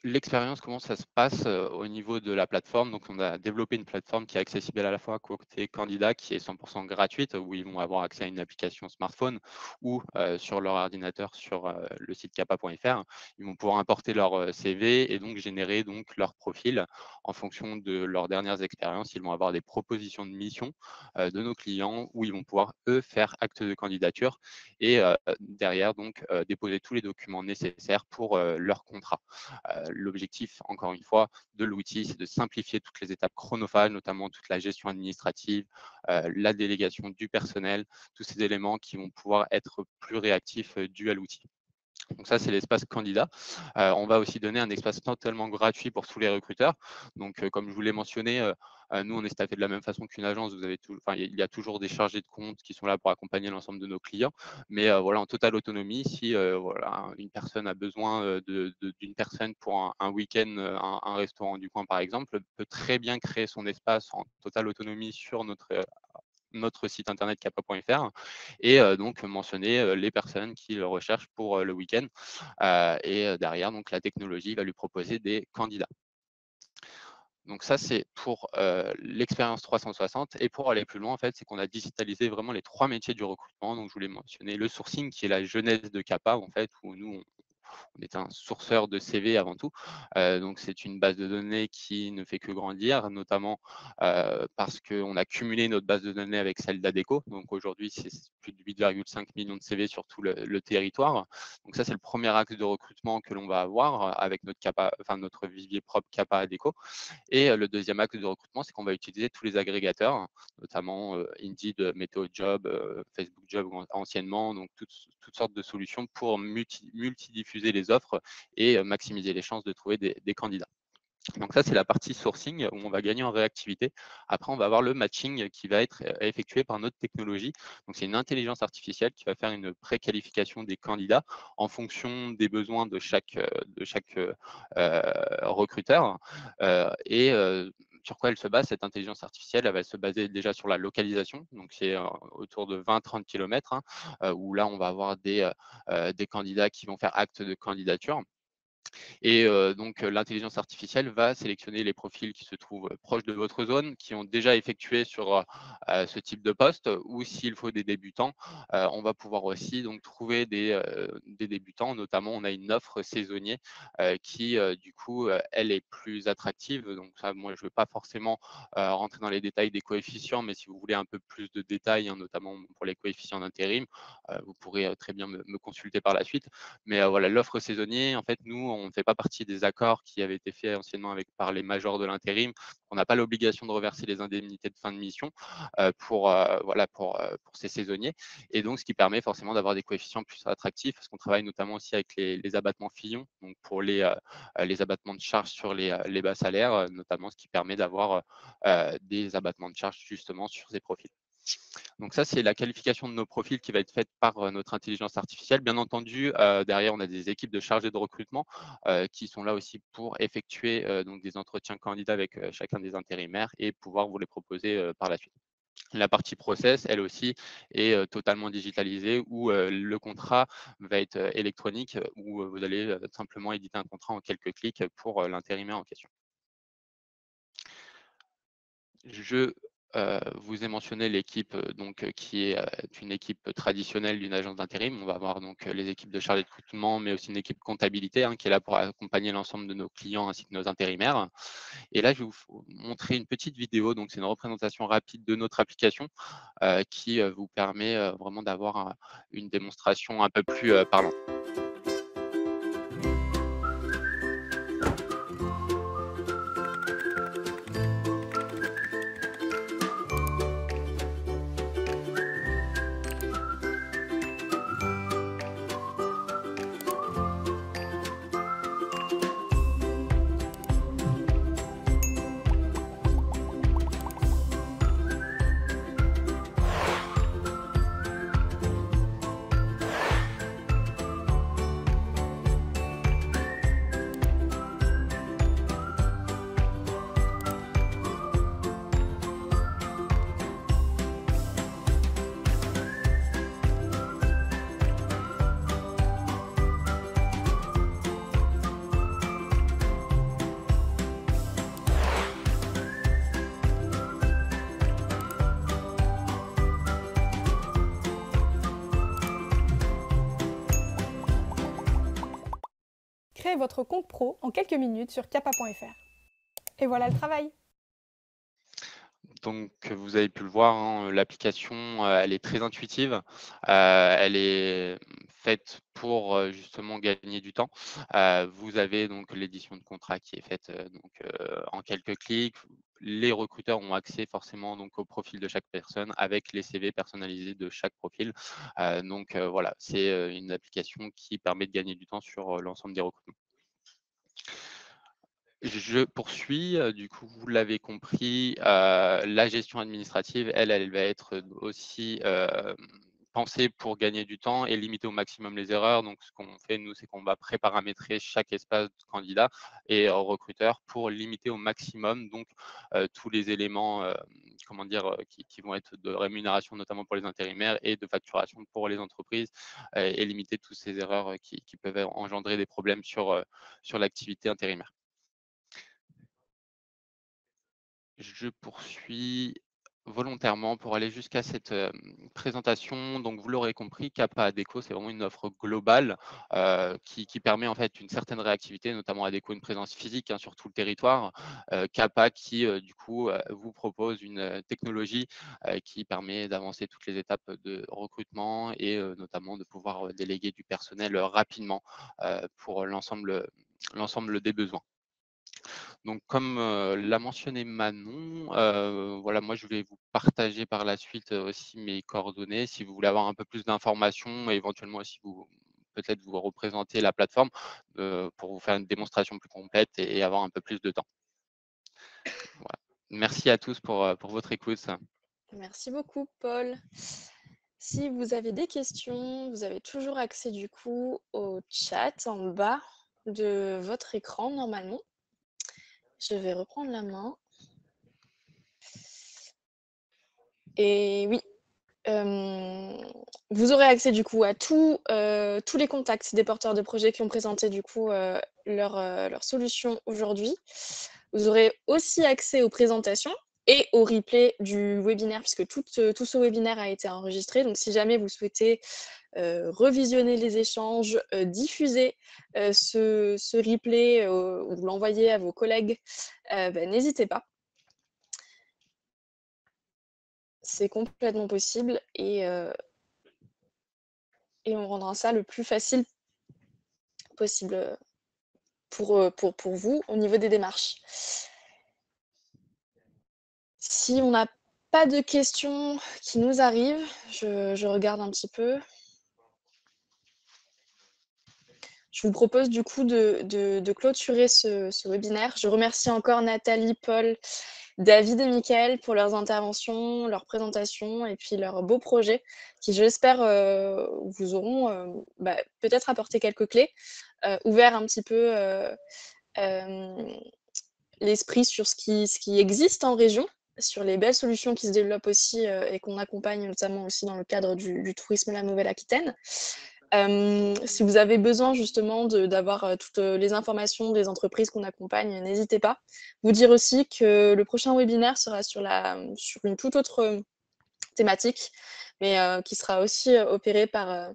L'expérience, comment ça se passe au niveau de la plateforme? Donc, on a développé une plateforme qui est accessible à la fois côté candidat, qui est 100% gratuite, où ils vont avoir accès à une application smartphone ou sur leur ordinateur sur le site kappa.fr. Ils vont pouvoir importer leur CV et donc générer donc leur profil en fonction de leurs dernières expériences. Ils vont avoir des propositions de mission de nos clients où ils vont pouvoir, eux, faire acte de candidature et derrière, donc, déposer tous les documents nécessaires pour leur contrat. L'objectif, encore une fois, de l'outil, c'est de simplifier toutes les étapes chronophages, notamment toute la gestion administrative, la délégation du personnel, tous ces éléments qui vont pouvoir être plus réactifs dus à l'outil. Donc ça, c'est l'espace candidat. On va aussi donner un espace totalement gratuit pour tous les recruteurs. Donc, comme je vous l'ai mentionné, nous, on est staffé de la même façon qu'une agence. Il y a toujours des chargés de compte qui sont là pour accompagner l'ensemble de nos clients. Mais voilà, en totale autonomie, si voilà, une personne a besoin d'une personne pour un week-end, un restaurant du coin, par exemple, peut très bien créer son espace en totale autonomie sur notre site internet kappa.fr et donc mentionner les personnes qui le recherchent pour le week-end. Et derrière, donc, la technologie va lui proposer des candidats. Donc ça, c'est pour l'expérience 360. Et pour aller plus loin, en fait, c'est qu'on a digitalisé vraiment les 3 métiers du recrutement. Donc, je voulais mentionner le sourcing, qui est la genèse de Kappa, en fait, où nous, on est un sourceur de CV avant tout. Donc, c'est une base de données qui ne fait que grandir, notamment parce qu'on a cumulé notre base de données avec celle d'Adecco. Donc, aujourd'hui, c'est plus de 8,5 millions de CV sur tout le territoire. Donc, ça, c'est le premier axe de recrutement que l'on va avoir avec notre vivier propre CAPA Adecco. Et le deuxième axe de recrutement, c'est qu'on va utiliser tous les agrégateurs, notamment Indeed, Météo Job, Facebook Job anciennement, donc toutes sortes de solutions pour multidiffuser les offres et maximiser les chances de trouver des candidats. Donc ça, c'est la partie sourcing où on va gagner en réactivité. Après, on va avoir le matching qui va être effectué par notre technologie. Donc c'est une intelligence artificielle qui va faire une préqualification des candidats en fonction des besoins de chaque recruteur. Sur quoi elle se base, cette intelligence artificielle? Elle va se baser déjà sur la localisation. Donc c'est autour de 20-30 km, où là, on va avoir des candidats qui vont faire acte de candidature. Et donc l'intelligence artificielle va sélectionner les profils qui se trouvent proches de votre zone, qui ont déjà effectué sur ce type de poste, ou s'il faut des débutants, on va pouvoir aussi donc trouver des débutants. Notamment, on a une offre saisonnier qui, du coup, elle est plus attractive. Donc ça, moi, je ne vais pas forcément rentrer dans les détails des coefficients, mais si vous voulez un peu plus de détails, notamment pour les coefficients d'intérim, vous pourrez très bien me consulter par la suite. Mais voilà, l'offre saisonnier, en fait, nous, on ne fait pas partie des accords qui avaient été faits anciennement par les majors de l'intérim. On n'a pas l'obligation de reverser les indemnités de fin de mission pour ces saisonniers. Et donc, ce qui permet forcément d'avoir des coefficients plus attractifs, parce qu'on travaille notamment aussi avec les abattements Fillon, donc pour les abattements de charges sur les bas salaires, notamment, ce qui permet d'avoir des abattements de charges justement sur ces profils. Donc ça, c'est la qualification de nos profils qui va être faite par notre intelligence artificielle. Bien entendu, derrière, on a des équipes de chargés de recrutement qui sont là aussi pour effectuer donc des entretiens candidats avec chacun des intérimaires et pouvoir vous les proposer par la suite. La partie process, elle aussi, est totalement digitalisée où le contrat va être électronique, où vous allez simplement éditer un contrat en quelques clics pour l'intérimaire en question. Je vous ai mentionné l'équipe qui est une équipe traditionnelle d'une agence d'intérim. On va avoir donc les équipes de chargés de recrutement, mais aussi une équipe comptabilité qui est là pour accompagner l'ensemble de nos clients ainsi que nos intérimaires. Et là, je vais vous montrer une petite vidéo. Donc, c'est une représentation rapide de notre application qui vous permet vraiment d'avoir une démonstration un peu plus parlante. Créez votre compte pro en quelques minutes sur capa.fr. Et voilà le travail. Donc, vous avez pu le voir, l'application, elle est très intuitive. Elle est faite pour justement gagner du temps. Vous avez donc l'édition de contrat qui est faite en quelques clics. Les recruteurs ont accès forcément donc au profil de chaque personne avec les CV personnalisés de chaque profil. Voilà, c'est une application qui permet de gagner du temps sur l'ensemble des recrutements. Je poursuis, du coup, vous l'avez compris, la gestion administrative, elle va être aussi pensée pour gagner du temps et limiter au maximum les erreurs. Donc, ce qu'on fait, nous, c'est qu'on va préparamétrer chaque espace de candidat et recruteur pour limiter au maximum donc tous les éléments qui vont être de rémunération, notamment pour les intérimaires, et de facturation pour les entreprises, et limiter toutes ces erreurs qui peuvent engendrer des problèmes sur l'activité intérimaire. Je poursuis. volontairement pour aller jusqu'à cette présentation. Donc, vous l'aurez compris, Kappa Adecco, c'est vraiment une offre globale qui permet en fait une certaine réactivité, notamment Adecco, une présence physique sur tout le territoire. Kappa qui, du coup, vous propose une technologie qui permet d'avancer toutes les étapes de recrutement et notamment de pouvoir déléguer du personnel rapidement pour l'ensemble des besoins. Donc, comme l'a mentionné Manon, voilà, moi, je vais vous partager par la suite aussi mes coordonnées si vous voulez avoir un peu plus d'informations et éventuellement si vous peut-être vous représenter la plateforme pour vous faire une démonstration plus complète et avoir un peu plus de temps. Voilà. Merci à tous pour votre écoute. Merci beaucoup, Paul. Si vous avez des questions, vous avez toujours accès du coup au chat en bas de votre écran normalement. Je vais reprendre la main. Et oui, vous aurez accès du coup à tous les contacts des porteurs de projets qui ont présenté du coup leur solution aujourd'hui. Vous aurez aussi accès aux présentations et au replay du webinaire, puisque tout ce webinaire a été enregistré. Donc, si jamais vous souhaitez revisionner les échanges, diffuser ce replay ou l'envoyer à vos collègues, n'hésitez pas. C'est complètement possible et on rendra ça le plus facile possible pour vous au niveau des démarches. Si on n'a pas de questions qui nous arrivent, je regarde un petit peu. Je vous propose du coup de clôturer ce webinaire. Je remercie encore Nathalie, Paul, David et Mickaël pour leurs interventions, leurs présentations et puis leurs beaux projets qui, j'espère, vous auront peut-être apporté quelques clés, ouvert un petit peu l'esprit sur ce qui existe en région, sur les belles solutions qui se développent aussi et qu'on accompagne notamment aussi dans le cadre du tourisme La Nouvelle-Aquitaine. Si vous avez besoin justement d'avoir toutes les informations des entreprises qu'on accompagne, n'hésitez pas. Vous dire aussi que le prochain webinaire sera sur une toute autre thématique, mais qui sera aussi opéré par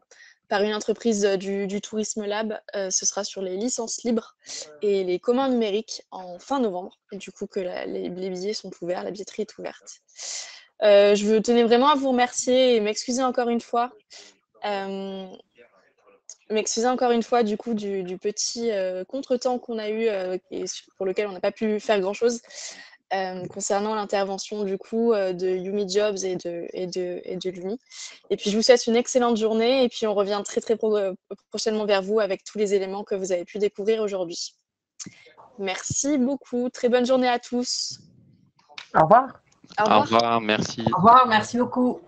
une entreprise du Tourisme Lab. Ce sera sur les licences libres et les communs numériques en fin novembre. Et du coup, que les billets sont ouverts, la billetterie est ouverte. Je tenais vraiment à vous remercier et m'excuser encore une fois. M'excuser encore une fois du coup du petit contretemps qu'on a eu et pour lequel on n'a pas pu faire grand-chose concernant l'intervention du coup de Yumi Jobs et de Lumi. Et puis je vous souhaite une excellente journée et puis on revient très prochainement vers vous avec tous les éléments que vous avez pu découvrir aujourd'hui. Merci beaucoup, très bonne journée à tous. Au revoir. Au revoir, merci. Au revoir, merci beaucoup.